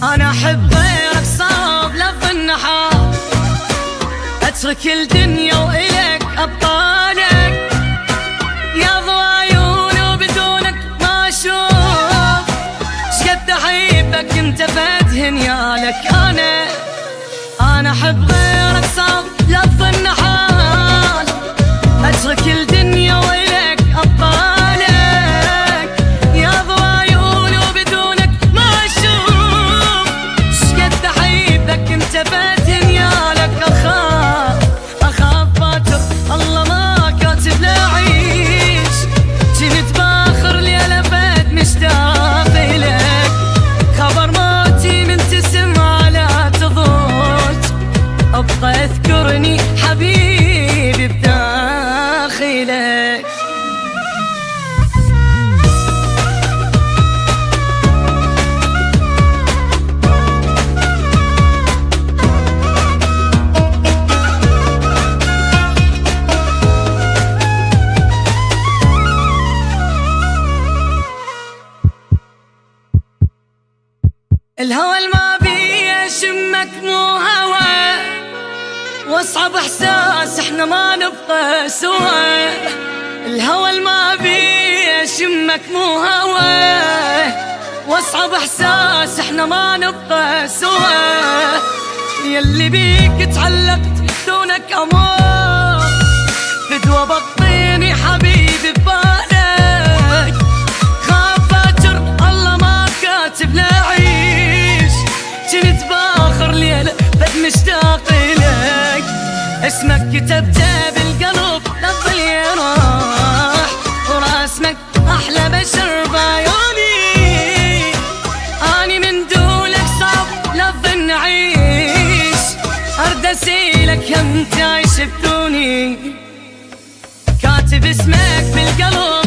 انا احب غيرك صاب لف النحار، اترك الدنيا والك ابطالك، يا ضوى عيوني وبدونك ما اشوف، شقد احبك انت فاتهن يالك. انا احب غيرك صاب لف النحار، اترك الدنيا والك ابطالك، يا ضوى عيوني وبدونك ما اشوف، شقد احبك انت فاتهن يالك. اخاف باكر الله ما كاتب لا اعيش، جنت باخر ليلة فات مشتاق الك، خبر موتي من تسمع لا تضوج، ابقى اذكرني حبيبي بداخلك. الهوى الما بيه يشمك مو هوى، واصعب احساس احنا ما نبقى سوا، الهوى الما بيه يشمك مو هوى، واصعب احساس احنا ما نبقى سوا، يلي بيك تعلقت دونك امور، فدوى بطيني حبيبي ببالك، خاف فاكر الله ما كاتب لا اعيش، جنت باخر ليلة بد مشتاق لك، اسمك كتبته بالقلب لف اليراح، وراسمك احلى بشر بعيوني، اني من دولك صعب لف نعيش، ارد اسيلك هم تعيش بدوني، كاتب اسمك بالقلب